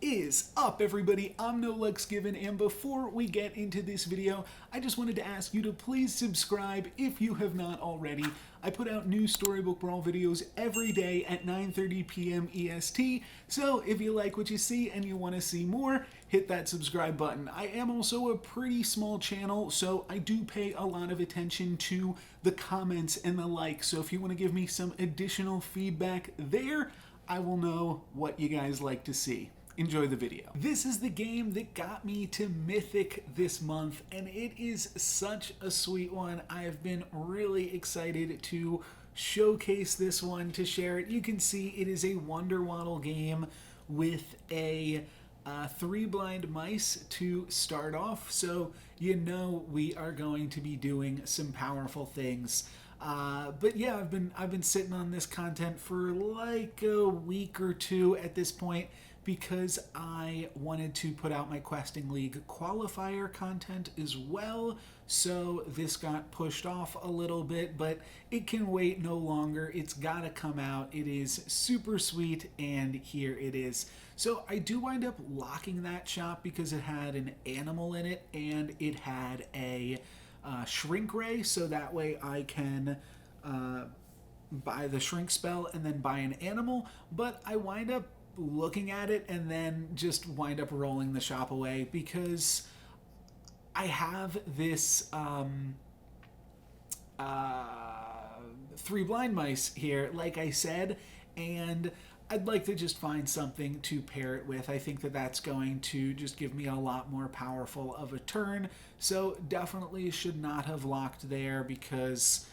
Is up, everybody? I'm NoLucksGiven, and before we get into this video, I just wanted to ask you to please subscribe if you have not already. I put out new Storybook Brawl videos every day at 9:30 p.m. EST, so if you like what you see and you want to see more, hit that subscribe button. I am also a pretty small channel, so I do pay a lot of attention to the comments and the likes, so if you want to give me some additional feedback there, I will know what you guys like to see. Enjoy the video. This is the game that got me to Mythic this month, and it is such a sweet one. I have been really excited to showcase this one, to share it. You can see it is a Wonder Waddle game with a 3 blind mice to start off, so you know we are going to be doing some powerful things. But yeah, I've been sitting on this content for like a week or two at this point, because I wanted to put out my Questing League qualifier content as well, so this got pushed off a little bit, but it can wait no longer. It's gotta come out. It is super sweet, and here it is. So I do wind up locking that shop because it had an animal in it, and it had a shrink ray, so that way I can buy the shrink spell and then buy an animal, but I wind up looking at it and then just wind up rolling the shop away because I have this 3 blind mice here, like I said, and I'd like to just find something to pair it with. I think that that's going to just give me a lot more powerful of a turn, so definitely should not have locked there because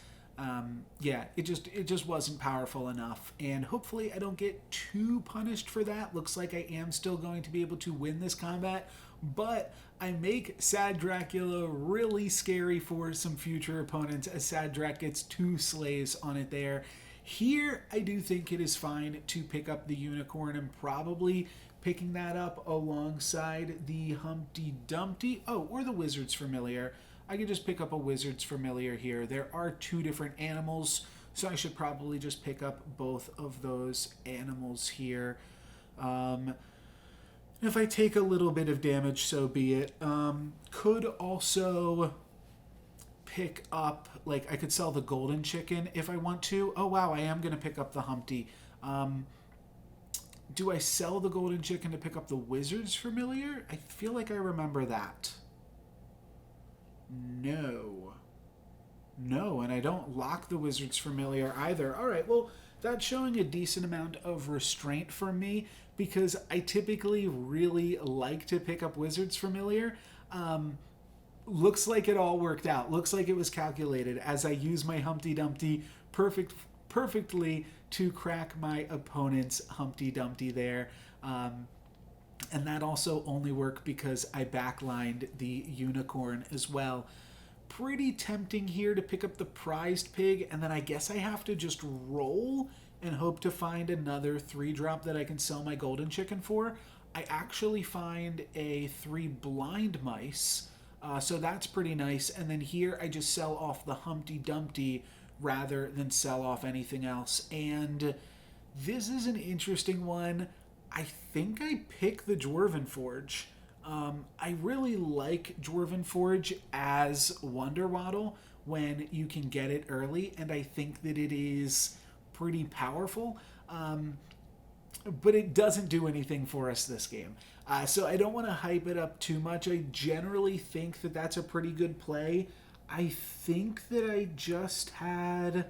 yeah, it just wasn't powerful enough, and hopefully I don't get too punished for that. Looks like I am still going to be able to win this combat, but I make Sad Dracula really scary for some future opponents, as Sad Drac gets 2 slays on it there. Here, I do think it is fine to pick up the Unicorn. I'm probably picking that up alongside the Humpty Dumpty, or the Wizard's Familiar. I could just pick up a Wizard's Familiar here. There are 2 different animals, so I should probably just pick up both of those animals here. If I take a little bit of damage, so be it. Could also pick up, like, I could sell the golden chicken if I want to. Oh wow, I am going to pick up the Humpty. Do I sell the golden chicken to pick up the Wizard's Familiar? I feel like I remember that. No, and I don't lock the Wizard's Familiar either. Alright, well, that's showing a decent amount of restraint from me, because I typically really like to pick up Wizard's Familiar. Looks like it all worked out. Looks like it was calculated, as I use my Humpty Dumpty perfectly to crack my opponent's Humpty Dumpty there. And that also only worked because I backlined the Unicorn as well. Pretty tempting here to pick up the prized pig, and then I guess I have to just roll and hope to find another 3-drop that I can sell my golden chicken for. I actually find a 3 blind mice, so that's pretty nice. And then here I just sell off the Humpty Dumpty rather than sell off anything else. And this is an interesting one. I think I pick the Dwarven Forge. I really like Dwarven Forge as Wonder Waddle when you can get it early, and I think that it is pretty powerful, but it doesn't do anything for us this game. So I don't want to hype it up too much. I generally think that that's a pretty good play. I think that I just had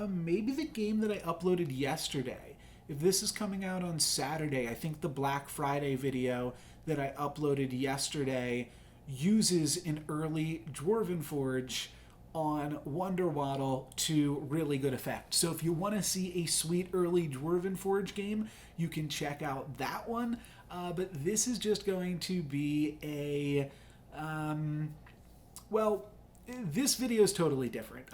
maybe the game that I uploaded yesterday. If this is coming out on Saturday, I think the Black Friday video that I uploaded yesterday uses an early Dwarven Forge on Wonder Waddle to really good effect. So if you want to see a sweet early Dwarven Forge game, you can check out that one. But this is just going to be a, well, this video is totally different.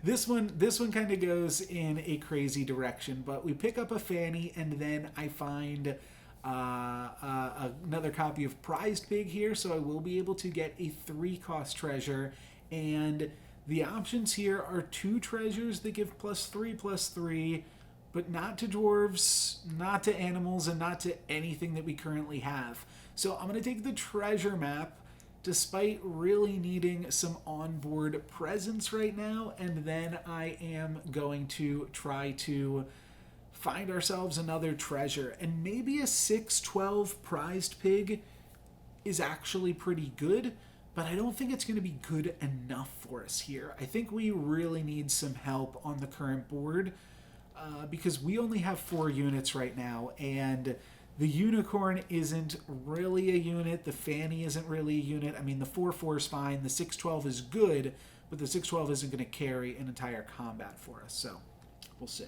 This one kind of goes in a crazy direction, but we pick up a Fanny, and then I find another copy of Prized Pig here, so I will be able to get a 3-cost treasure, and the options here are 2 treasures that give +3/+3, but not to dwarves, not to animals, and not to anything that we currently have. So I'm going to take the treasure map, despite really needing some onboard presence right now, and then I am going to try to find ourselves another treasure. And maybe a 612 prized pig is actually pretty good, but I don't think it's going to be good enough for us here. I think we really need some help on the current board because we only have 4 units right now, and the unicorn isn't really a unit. The fanny isn't really a unit. I mean, the 4/4 is fine. The 612 is good, but the 612 isn't going to carry an entire combat for us. So we'll see.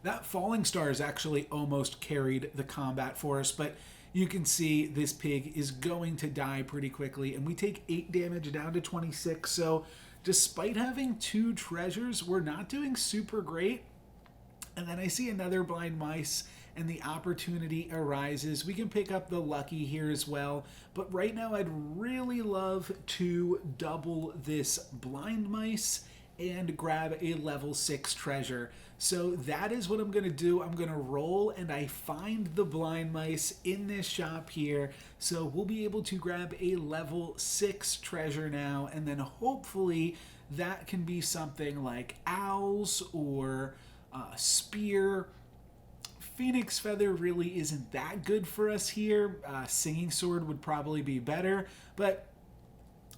That falling star is actually almost carried the combat for us, but you can see this pig is going to die pretty quickly, and we take 8 damage down to 26. So despite having 2 treasures, we're not doing super great. And then I see another blind mice, and the opportunity arises. We can pick up the lucky here as well, but right now I'd really love to double this blind mice and grab a level 6 treasure. So that is what I'm going to do. I'm going to roll, and I find the blind mice in this shop here. So we'll be able to grab a level 6 treasure now, and then hopefully that can be something like owls or spear. Phoenix feather really isn't that good for us here. Singing sword would probably be better, but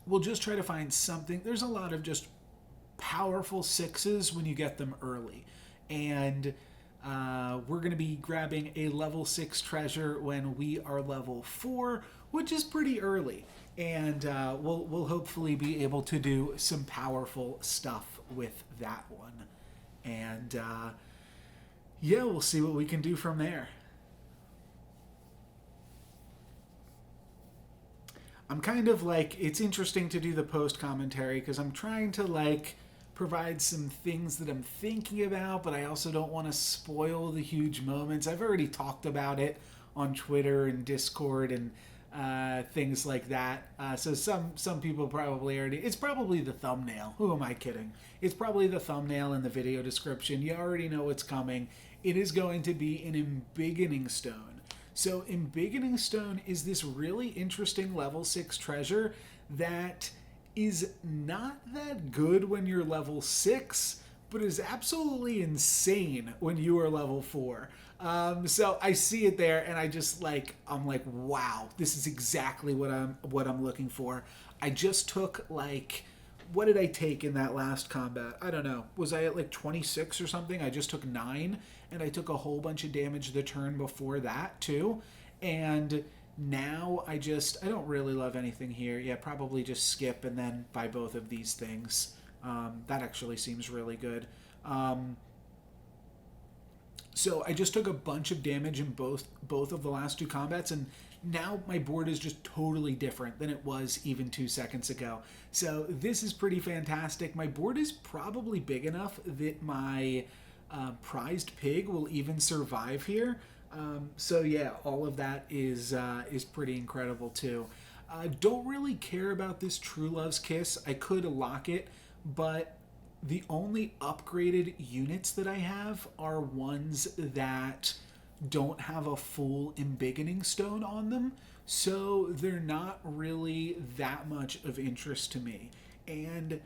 we'll just try to find something. There's a lot of just powerful 6s when you get them early, and we're going to be grabbing a level 6 treasure when we are level 4, which is pretty early, and we'll hopefully be able to do some powerful stuff with that one. And yeah, we'll see what we can do from there. I'm kind of like, it's interesting to do the post commentary because I'm trying to like provide some things that I'm thinking about, but I also don't want to spoil the huge moments. I've already talked about it on Twitter and Discord and things like that. So some people probably already, it's probably the thumbnail. Who am I kidding? It's probably the thumbnail in the video description. You already know what's coming. It is going to be an Embiggening stone. So Embiggening stone is this really interesting level 6 treasure that is not that good when you're level 6, but is absolutely insane when you are level 4. So I see it there, and I just I'm like, wow, this is exactly what I'm looking for. I just took what did I take in that last combat? I don't know. Was I at 26 or something? I just took 9, and I took a whole bunch of damage the turn before that too. And now I don't really love anything here. Yeah, probably just skip and then buy both of these things. That actually seems really good. So I just took a bunch of damage in both of the last 2 combats, and now my board is just totally different than it was even 2 seconds ago. So this is pretty fantastic. My board is probably big enough that my prized pig will even survive here. So yeah, all of that is pretty incredible too. Don't really care about this True Love's Kiss. I could lock it, but the only upgraded units that I have are ones that don't have a full Embiggening stone on them, so they're not really that much of interest to me. And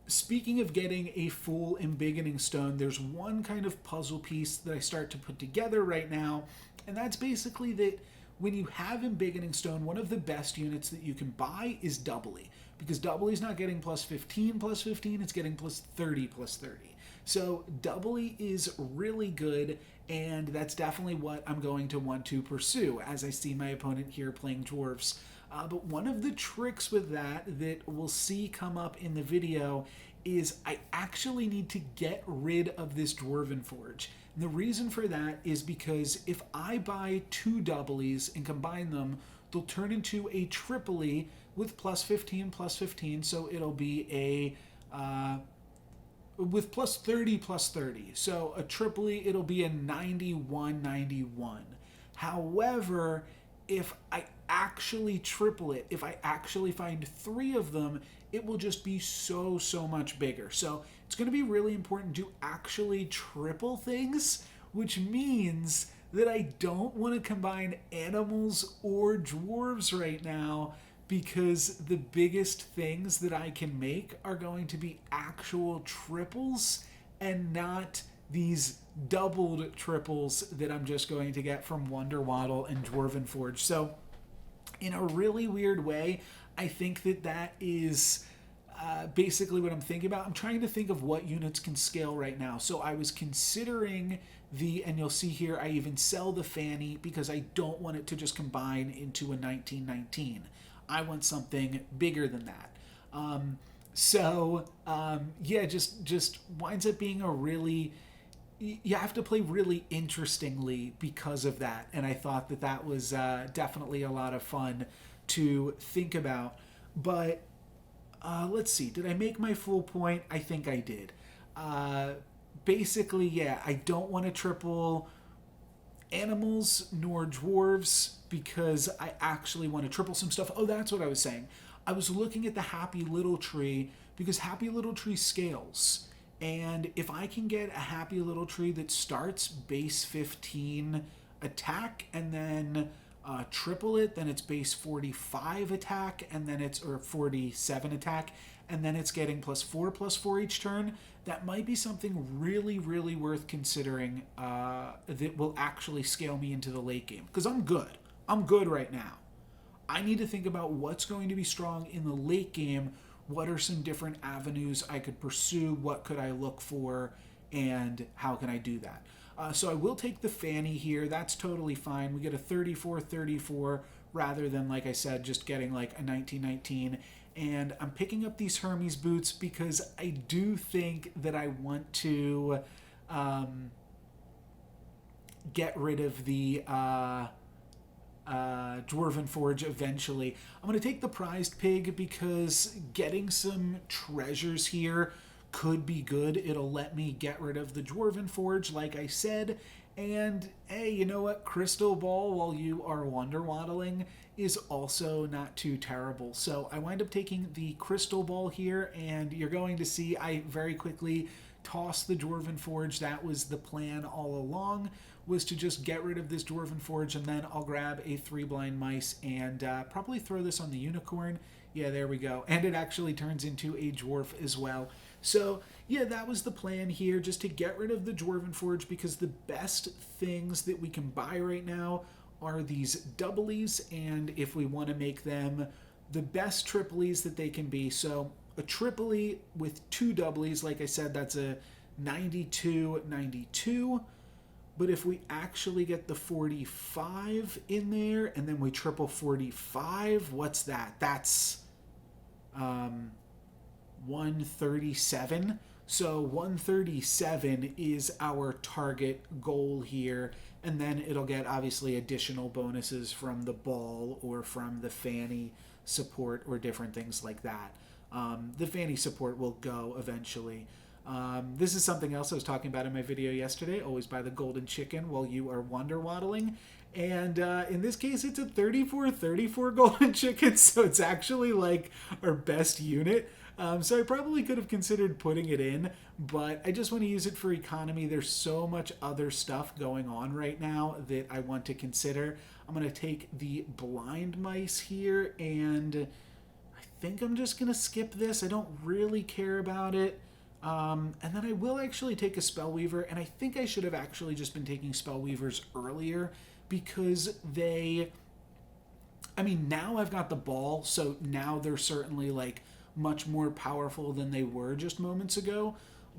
speaking of getting a full Embiggening stone, there's one kind of puzzle piece that I start to put together right now, and that's basically that when you have Embiggening stone, one of the best units that you can buy is Doubly, because Doubly's not getting plus 15, it's getting plus 30. So Doubly is really good, and that's definitely what I'm going to want to pursue as I see my opponent here playing dwarves. But one of the tricks with that we'll see come up in the video is I actually need to get rid of this Dwarven Forge. And the reason for that is because if I buy 2 Doublies and combine them, they'll turn into a Triply with plus 15, so it'll be a with plus 30. So a Triply, it'll be a 91. However, if I actually triple it, if I actually find 3 of them, it will just be so, so much bigger. So it's going to be really important to actually triple things, which means that I don't want to combine animals or dwarves right now, because the biggest things that I can make are going to be actual triples and not these doubled triples that I'm just going to get from Wonder Waddle and Dwarven Forge. So in a really weird way, I think that is basically what I'm thinking about. I'm trying to think of what units can scale right now. So I was considering and you'll see here, I even sell the Fanny because I don't want it to just combine into a 1919. I want something bigger than that. Yeah, just winds up being a really, you have to play really interestingly because of that. And I thought that was definitely a lot of fun to think about. But let's see, did I make my full point? I think I did. Basically, yeah, I don't want to triple animals nor dwarves because I actually want to triple some stuff. Oh, that's what I was saying. I was looking at the Happy Little Tree because Happy Little Tree scales. And if I can get a Happy Little Tree that starts base 15 attack and then triple it, then it's base 45 attack, and then or 47 attack, and then it's getting +4/+4 each turn, that might be something really, really worth considering that will actually scale me into the late game. Because I'm good. I'm good right now. I need to think about what's going to be strong in the late game. What are some different avenues I could pursue? What could I look for? And how can I do that? So I will take the Fanny here. That's totally fine. We get a 34/34 rather than, like I said, just getting like a 1919. And I'm picking up these Hermes boots because I do think that I want to get rid of the Dwarven Forge eventually. I'm going to take the Prized Pig because getting some treasures here could be good. It'll let me get rid of the Dwarven Forge, like I said. And hey, you know what? Crystal Ball, while you are Wonder Waddling, is also not too terrible. So I wind up taking the Crystal Ball here, and you're going to see I very quickly toss the Dwarven Forge. That was the plan all along, was to just get rid of this Dwarven Forge, and then I'll grab a 3 Blind Mice and probably throw this on the Unicorn. Yeah, there we go. And it actually turns into a Dwarf as well. So, yeah, that was the plan here, just to get rid of the Dwarven Forge, because the best things that we can buy right now are these doublies, and if we want to make them the best triplies that they can be. So a triply with 2 doublies, like I said, that's a 92/92. But if we actually get the 45 in there, and then we triple 45, what's that? That's 137. So 137 is our target goal here, and then it'll get obviously additional bonuses from the ball or from the Fanny support or different things like that. The Fanny support will go eventually. This is something else I was talking about in my video yesterday. Always buy the golden chicken while you are Wonder Waddling. And in this case, it's a 34/34 golden chicken, so it's actually like our best unit. So I probably could have considered putting it in, but I just want to use it for economy. There's so much other stuff going on right now that I want to consider. I'm going to take the Blind Mice here, and I think I'm just going to skip this. I don't really care about it. And then I will actually take a Spellweaver, and I think I should have actually just been taking Spellweavers earlier, because now I've got the ball, so now they're certainly like much more powerful than they were just moments ago,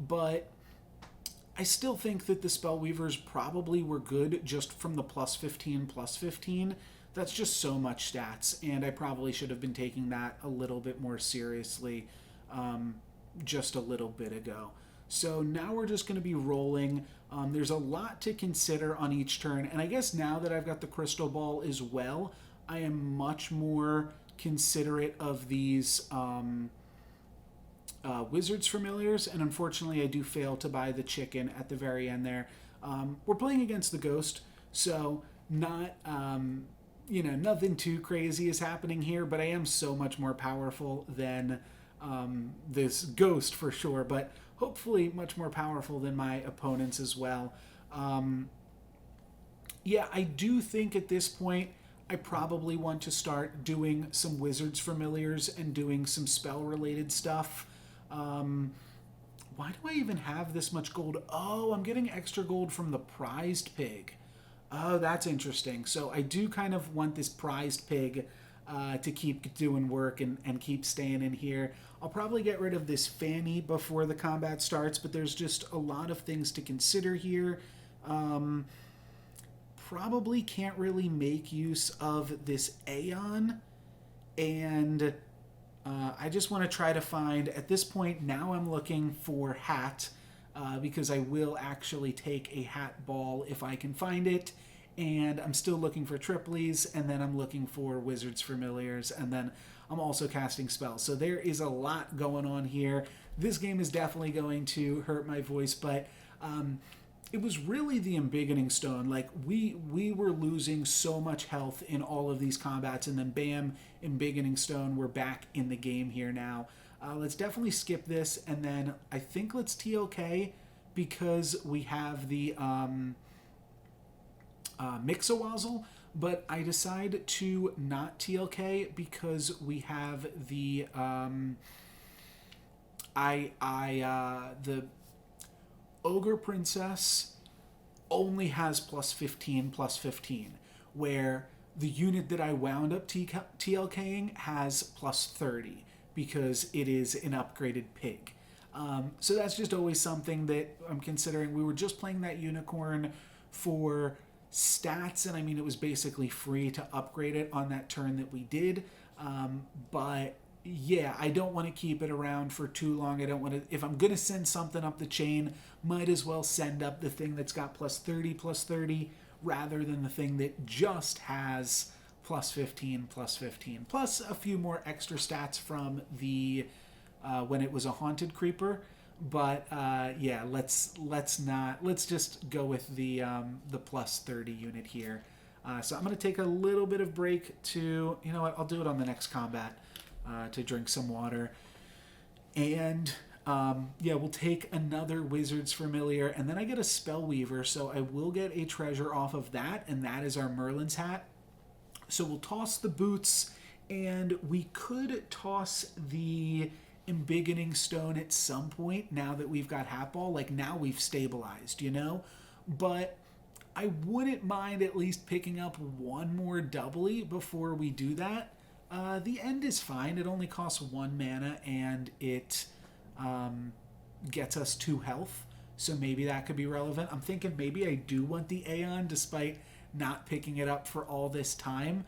but I still think that the Spellweavers probably were good just from the +15/+15. That's just so much stats, and I probably should have been taking that a little bit more seriously just a little bit ago. So now we're just going to be rolling. There's a lot to consider on each turn, and I guess now that I've got the Crystal Ball as well, I am much more considerate of these Wizards Familiars, and unfortunately I do fail to buy the chicken at the very end there. We're playing against the Ghost, so Not, nothing too crazy is happening here, but I am so much more powerful than this ghost for sure, but hopefully much more powerful than my opponents as well. Yeah, I do think at this point I probably want to start doing some Wizards Familiars and doing some spell related stuff. Why do I even have this much gold? Oh, I'm getting extra gold from the prized pig. Oh, that's interesting. So I do kind of want this prized pig to keep doing work and keep staying in here. I'll probably get rid of this Fanny before the combat starts, but there's just a lot of things to consider here. Probably can't really make use of this Aeon, and I just want to try to find, at this point, now I'm looking for hat, because I will actually take a hat ball if I can find it, and I'm still looking for Triplies, and then I'm looking for Wizards Familiars, and then I'm also casting spells. So there is a lot going on here. This game is definitely going to hurt my voice, but it was really the Embiggening Stone. Like, we were losing so much health in all of these combats, and then bam, Embiggening Stone, we're back in the game here now. Let's definitely skip this, and then I think let's TLK because we have the Mixawazzle, but I decide to not TLK because we have the the Ogre Princess only has plus 15, where the unit that I wound up TLKing has plus 30 because it is an upgraded pig. So that's just always something that I'm considering. We were just playing that unicorn for stats, and I mean, it was basically free to upgrade it on that turn that we did. But yeah, I don't want to keep it around for too long. I don't want to, if I'm going to send something up the chain, might as well send up the thing that's got plus 30, rather than the thing that just has plus 15, plus a few more extra stats from the, when it was a haunted creeper. But yeah, let's just go with the plus 30 unit here. So I'm going to take a little bit of break to, you know what, I'll do it on the next combat. To drink some water. And yeah, we'll take another Wizard's Familiar, and then I get a Spellweaver, so I will get a treasure off of that, and that is our Merlin's hat. So we'll toss the boots, and we could toss the Embiggening Stone at some point now that we've got Hat Ball. Like, now we've stabilized, you know? But I wouldn't mind at least picking up one more doubly before we do that. The end is fine. It only costs 1 mana, and it gets us 2 health, so maybe that could be relevant. I'm thinking maybe I do want the Aeon despite not picking it up for all this time.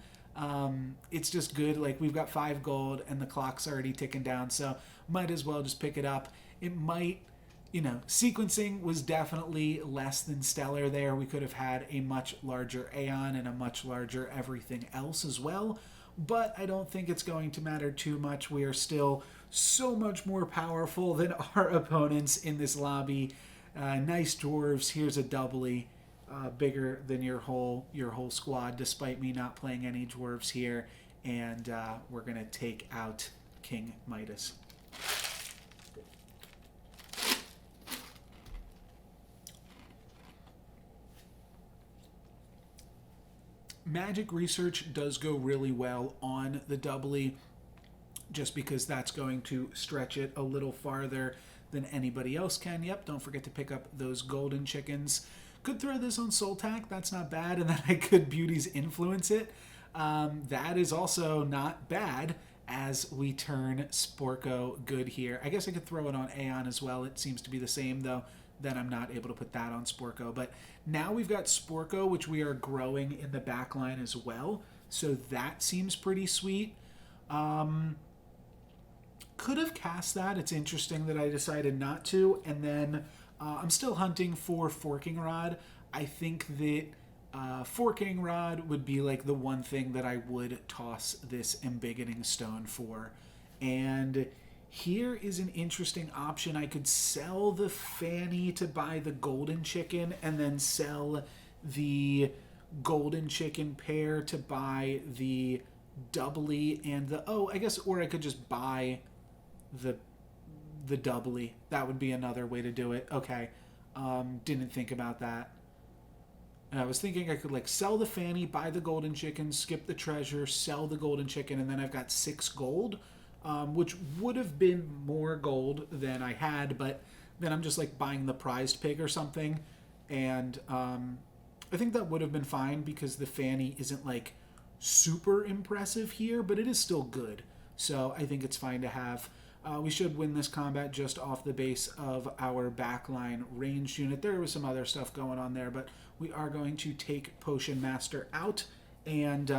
It's just good. Like, we've got 5 gold, and the clock's already ticking down, so might as well just pick it up. It might, sequencing was definitely less than stellar there. We could have had a much larger Aeon and a much larger everything else as well. But I don't think it's going to matter too much. We are still so much more powerful than our opponents in this lobby. Nice dwarves. Here's a doubly, bigger than your whole squad, despite me not playing any dwarves here. And we're gonna take out King Midas. Magic research does go really well on the doubly, just because that's going to stretch it a little farther than anybody else can. Yep, don't forget to pick up those golden chickens. Could throw this on Soul Tack, that's not bad, and then I could Beauty's Influence it. That is also not bad as we turn Sporko good here. I guess I could throw it on Aeon as well. It seems to be the same, though. Then I'm not able to put that on Sporko. But now we've got Sporko, which we are growing in the back line as well. So that seems pretty sweet. Could have cast that. It's interesting that I decided not to. And then I'm still hunting for Forking Rod. I think that Forking Rod would be like the one thing that I would toss this Embiggening Stone for. And here is an interesting option. I could sell the Fanny to buy the golden chicken and then sell the golden chicken pair to buy the doubly and the, oh, I guess, or I could just buy the doubly. That would be another way to do it. Okay. Didn't think about that. And I was thinking I could like sell the fanny, buy the golden chicken, skip the treasure, sell the golden chicken, and then I've got 6 gold, which would have been more gold than I had, but then I'm just like buying the prized pig or something. And I think that would have been fine because the fanny isn't like super impressive here, but it is still good. So I think it's fine to have. We should win this combat just off the base of our backline ranged unit. There was some other stuff going on there, but we are going to take Potion Master out. And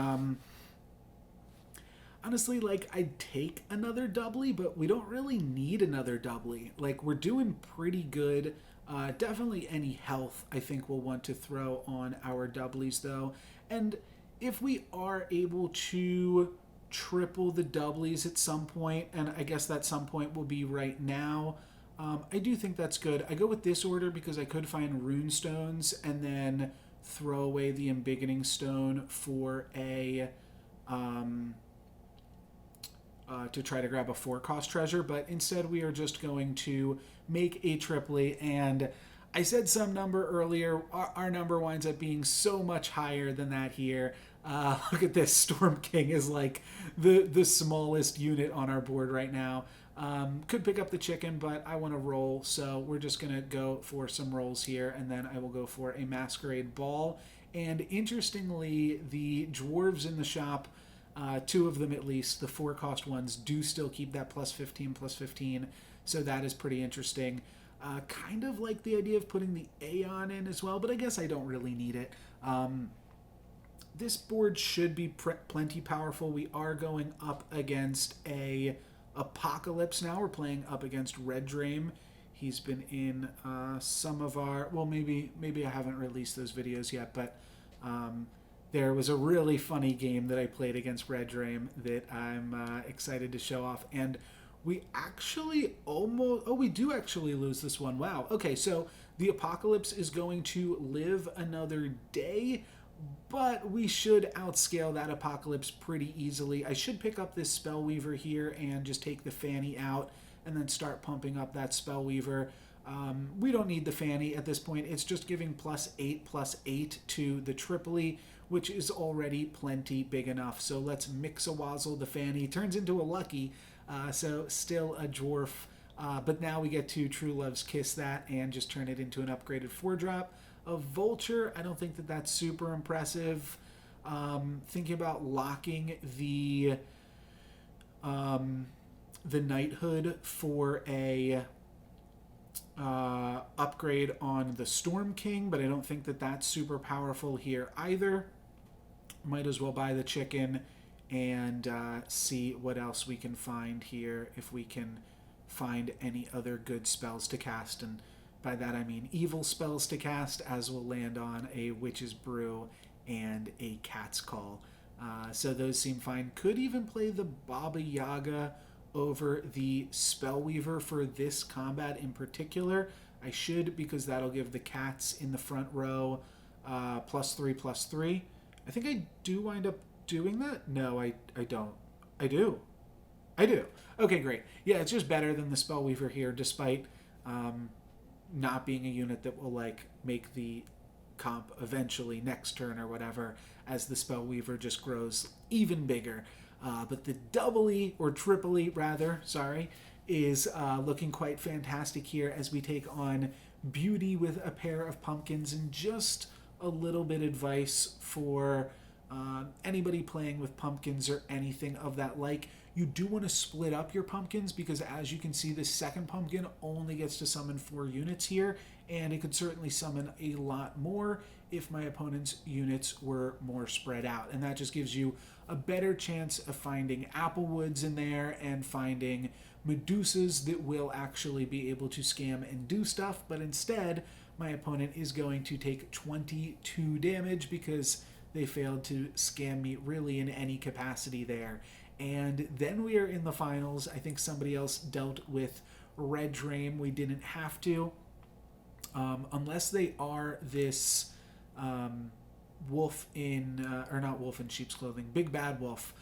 honestly, like, I'd take another doubly, but we don't really need another doubly. Like, we're doing pretty good. Definitely any health I think we'll want to throw on our doublies, though. And if we are able to triple the doublies at some point, and I guess that some point will be right now, I do think that's good. I go with this order because I could find rune stones and then throw away the Embiggening stone for a to try to grab a 4-cost treasure, but instead we are just going to make a triply. And I said some number earlier. Our number winds up being so much higher than that here. Look at this. Storm King is like the smallest unit on our board right now. Could pick up the chicken, but I want to roll, so we're just going to go for some rolls here, and then I will go for a Masquerade Ball. And interestingly, the dwarves in the shop, 2 of them at least, the 4-cost ones, do still keep that +15, so that is pretty interesting. Kind of like the idea of putting the Aeon in as well, but I guess I don't really need it. This board should be plenty powerful. We are going up against a Apocalypse now. We're playing up against Red Drame. He's been in some of our... Well, maybe I haven't released those videos yet, but there was a really funny game that I played against Red Drame that I'm excited to show off. And we actually almost... Oh, we do actually lose this one. Wow. Okay, so the Apocalypse is going to live another day, but we should outscale that Apocalypse pretty easily. I should pick up this Spellweaver here and just take the Fanny out and then start pumping up that Spellweaver. We don't need the Fanny at this point. It's just giving +8/+8 to the Tripoli, which is already plenty big enough. So let's Mix-a-Wazzle the Fanny. Turns into a Lucky, so still a Dwarf. But now we get to True Love's Kiss that and just turn it into an upgraded 4-drop. A Vulture, I don't think that that's super impressive. Thinking about locking the Knighthood for a upgrade on the Storm King, but I don't think that that's super powerful here either. Might as well buy the chicken and see what else we can find here, if we can find any other good spells to cast. And by that I mean evil spells to cast, as will land on a Witch's Brew and a Cat's Call. So those seem fine. Could even play the Baba Yaga over the Spellweaver for this combat in particular. I should, because that'll give the cats in the front row +3/+3. I think I do wind up doing that. No, I don't. I do. Okay, great. Yeah, it's just better than the Spellweaver here, despite not being a unit that will like make the comp eventually next turn or whatever, as the Spellweaver just grows even bigger. But the doubly, or triply rather, sorry, is looking quite fantastic here as we take on Beauty with a pair of pumpkins. And just a little bit advice for anybody playing with pumpkins or anything of that like. You do want to split up your pumpkins, because as you can see, this second pumpkin only gets to summon 4 units here, and it could certainly summon a lot more if my opponent's units were more spread out. And that just gives you a better chance of finding Applewoods in there and finding Medusas that will actually be able to scam and do stuff. But instead, my opponent is going to take 22 damage because they failed to scam me really in any capacity there. And then we are in the finals. I think somebody else dealt with Red Drame. We didn't have to. Unless they are this wolf in, or not wolf in sheep's clothing, big bad wolf.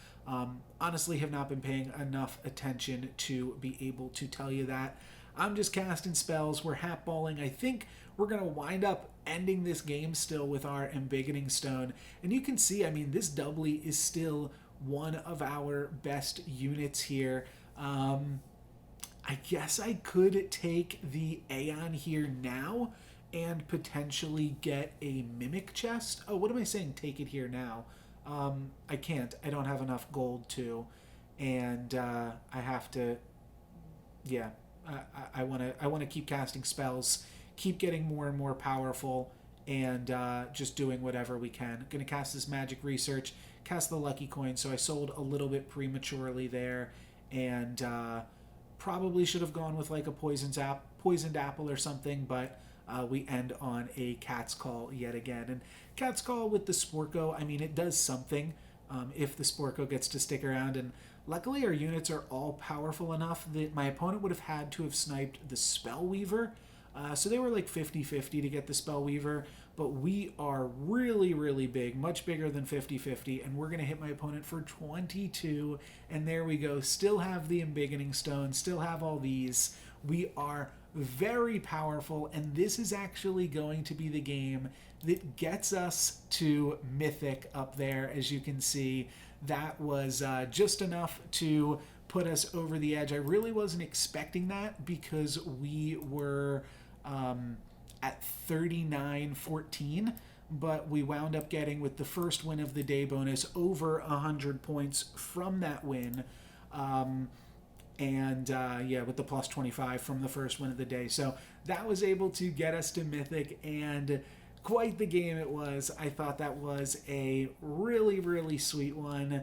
Honestly, have not been paying enough attention to be able to tell you that. I'm just casting spells. We're hat-balling. I think we're going to wind up ending this game still with our Embiggening Stone. And you can see, I mean, this doubly is still one of our best units here. I guess I could take the Aeon here now and potentially get a Mimic chest. Oh, what am I saying? Take it here now. I can't. I don't have enough gold to. And I have to... Yeah. I want to keep casting spells, keep getting more and more powerful, and just doing whatever we can. Going to cast this magic research, cast the lucky coin. So I sold a little bit prematurely there, and probably should have gone with like a poisoned apple or something, but we end on a Cat's Call yet again. And Cat's Call with the Sporko, I mean, it does something if the Sporko gets to stick around. And luckily, our units are all powerful enough that my opponent would have had to have sniped the Spellweaver. So they were like 50-50 to get the Spellweaver. But we are really, really big, much bigger than 50-50. And we're going to hit my opponent for 22. And there we go. Still have the Embiggening Stone. Still have all these. We are very powerful. And this is actually going to be the game that gets us to Mythic up there, as you can see. That was just enough to put us over the edge. I really wasn't expecting that because we were at 39-14, but we wound up getting, with the first win of the day bonus, over 100 points from that win. Yeah, with the plus 25 from the first win of the day. So that was able to get us to Mythic, and quite the game it was. I thought that was a really, really sweet one.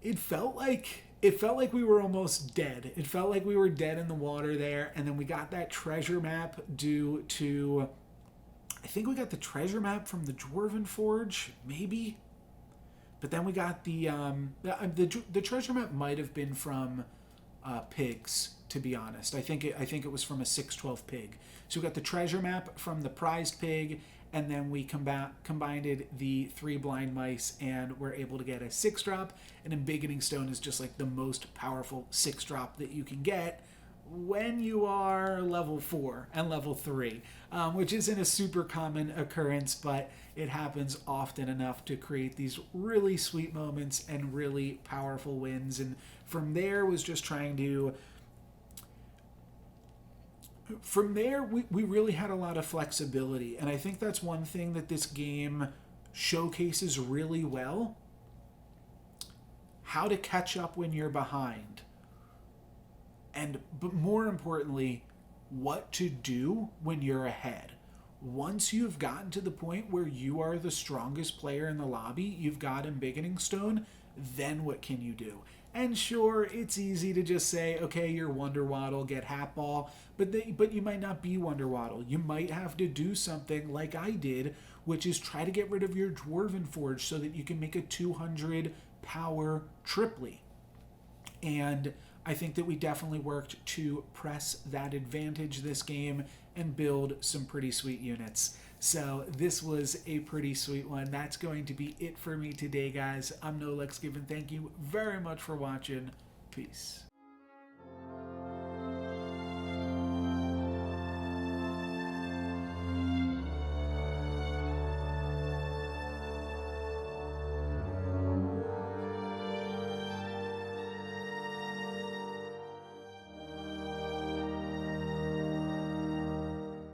It felt like we were almost dead. It felt like we were dead in the water there, and then we got that treasure map due to, I think we got the treasure map from the Dwarven Forge, maybe. But then we got the treasure map might have been from pigs, to be honest. I think it was from a 612 pig. So we got the treasure map from the prized pig, and then we combined the 3 blind mice, and we're able to get a 6-drop. And Embiggening Stone is just like the most powerful 6-drop that you can get when you are level 4 and level 3, which isn't a super common occurrence, but it happens often enough to create these really sweet moments and really powerful wins. And from there was just trying to... From there, we really had a lot of flexibility, and I think that's one thing that this game showcases really well. How to catch up when you're behind. But more importantly, what to do when you're ahead. Once you've gotten to the point where you are the strongest player in the lobby, you've got Embiggening Stone, then what can you do? And sure, it's easy to just say, okay, you're Wonder Waddle, get Hat Ball, but you might not be Wonder Waddle. You might have to do something like I did, which is try to get rid of your Dwarven Forge so that you can make a 200 power triply. And I think that we definitely worked to press that advantage this game and build some pretty sweet units. So this was a pretty sweet one. That's going to be it for me today, guys. I'm NoLucksGiven. Thank you very much for watching. Peace.